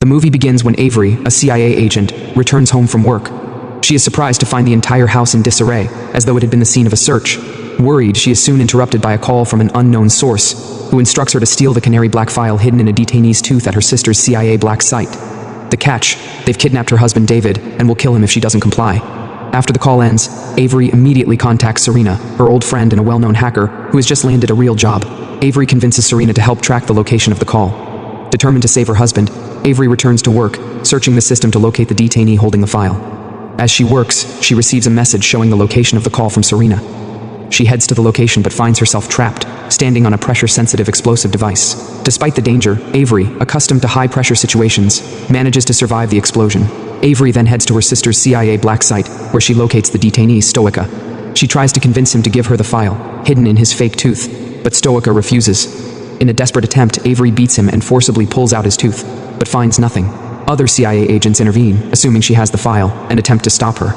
The movie begins when Avery, a CIA agent, returns home from work. She is surprised to find the entire house in disarray, as though it had been the scene of a search. Worried, she is soon interrupted by a call from an unknown source, who instructs her to steal the Canary Black File hidden in a detainee's tooth at her sister's CIA black site. The catch: they've kidnapped her husband David, and will kill him if she doesn't comply. After the call ends, Avery immediately contacts Serena, her old friend and a well-known hacker, who has just landed a real job. Avery convinces Serena to help track the location of the call. Determined to save her husband, Avery returns to work, searching the system to locate the detainee holding the file. As she works, she receives a message showing the location of the call from Serena. She heads to the location but finds herself trapped, standing on a pressure-sensitive explosive device. Despite the danger, Avery, accustomed to high-pressure situations, manages to survive the explosion. Avery then heads to her sister's CIA black site, where she locates the detainee, Stoica. She tries to convince him to give her the file, hidden in his fake tooth, but Stoica refuses. In a desperate attempt, Avery beats him and forcibly pulls out his tooth, but finds nothing. Other CIA agents intervene, assuming she has the file, and attempt to stop her.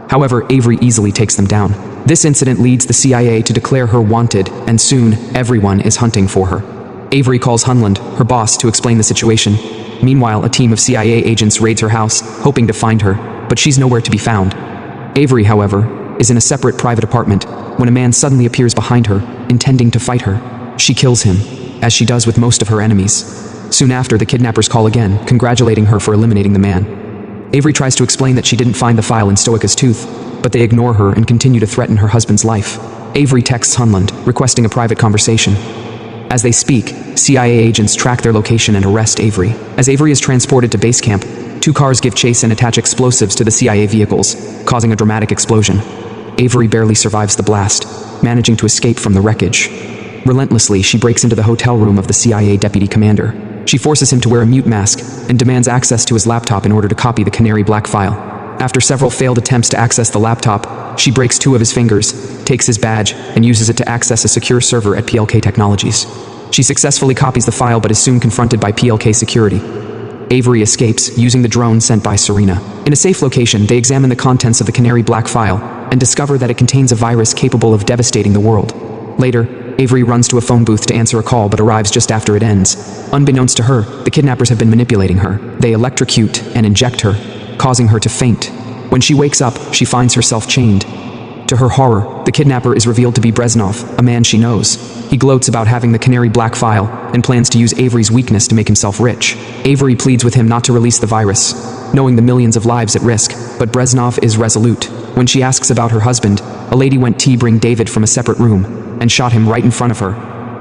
However, Avery easily takes them down. This incident leads the CIA to declare her wanted, and soon, everyone is hunting for her. Avery calls Hunland, her boss, to explain the situation. Meanwhile, a team of CIA agents raids her house, hoping to find her, but she's nowhere to be found. Avery, however, is in a separate private apartment when a man suddenly appears behind her, intending to fight her. She kills him, as she does with most of her enemies. Soon after, the kidnappers call again, congratulating her for eliminating the man. Avery tries to explain that she didn't find the file in Stoica's tooth, but they ignore her and continue to threaten her husband's life. Avery texts Hunland, requesting a private conversation. As they speak, CIA agents track their location and arrest Avery. As Avery is transported to base camp, two cars give chase and attach explosives to the CIA vehicles, causing a dramatic explosion. Avery barely survives the blast, managing to escape from the wreckage. Relentlessly, she breaks into the hotel room of the CIA deputy commander. She forces him to wear a mute mask and demands access to his laptop in order to copy the Canary Black File. After several failed attempts to access the laptop, she breaks two of his fingers, takes his badge, and uses it to access a secure server at PLK Technologies. She successfully copies the file but is soon confronted by PLK security. Avery escapes, using the drone sent by Serena. In a safe location, they examine the contents of the Canary Black File and discover that it contains a virus capable of devastating the world. Later, Avery runs to a phone booth to answer a call but arrives just after it ends. Unbeknownst to her, the kidnappers have been manipulating her. They electrocute and inject her, causing her to faint. When she wakes up, she finds herself chained. To her horror, the kidnapper is revealed to be Breznov, a man she knows. He gloats about having the Canary Black File and plans to use Avery's weakness to make himself rich. Avery pleads with him not to release the virus, knowing the millions of lives at risk, but Breznov is resolute. When she asks about her husband, a lady went to bring David from a separate room and shot him right in front of her.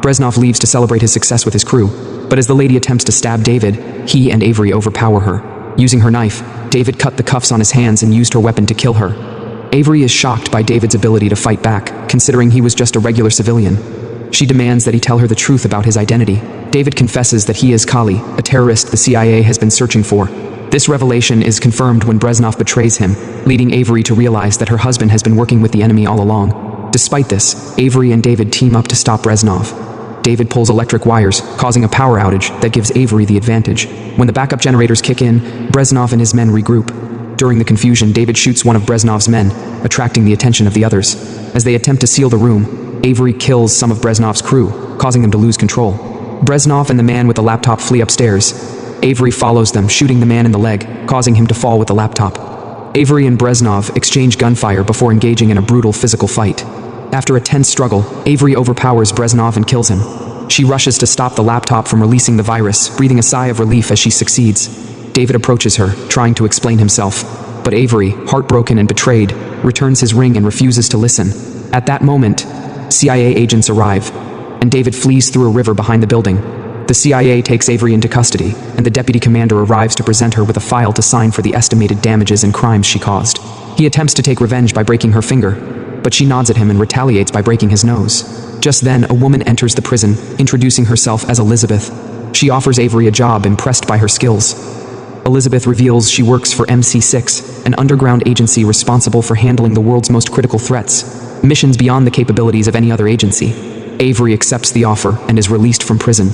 Breznov leaves to celebrate his success with his crew, but as the lady attempts to stab David, he and Avery overpower her. Using her knife, David cut the cuffs on his hands and used her weapon to kill her. Avery is shocked by David's ability to fight back, considering he was just a regular civilian. She demands that he tell her the truth about his identity. David confesses that he is Kali, a terrorist the CIA has been searching for. This revelation is confirmed when Breznov betrays him, leading Avery to realize that her husband has been working with the enemy all along. Despite this, Avery and David team up to stop Breznov. David pulls electric wires, causing a power outage that gives Avery the advantage. When the backup generators kick in, Breznov and his men regroup. During the confusion, David shoots one of Breznov's men, attracting the attention of the others. As they attempt to seal the room, Avery kills some of Breznov's crew, causing them to lose control. Breznov and the man with the laptop flee upstairs. Avery follows them, shooting the man in the leg, causing him to fall with the laptop. Avery and Breznov exchange gunfire before engaging in a brutal physical fight. After a tense struggle, Avery overpowers Breznov and kills him. She rushes to stop the laptop from releasing the virus, breathing a sigh of relief as she succeeds. David approaches her, trying to explain himself, but Avery, heartbroken and betrayed, returns his ring and refuses to listen. At that moment, CIA agents arrive, and David flees through a river behind the building. The CIA takes Avery into custody, and the deputy commander arrives to present her with a file to sign for the estimated damages and crimes she caused. He attempts to take revenge by breaking her finger, but she nods at him and retaliates by breaking his nose. Just then, a woman enters the prison, introducing herself as Elizabeth. She offers Avery a job, impressed by her skills. Elizabeth reveals she works for MC6, an underground agency responsible for handling the world's most critical threats, missions beyond the capabilities of any other agency. Avery accepts the offer and is released from prison.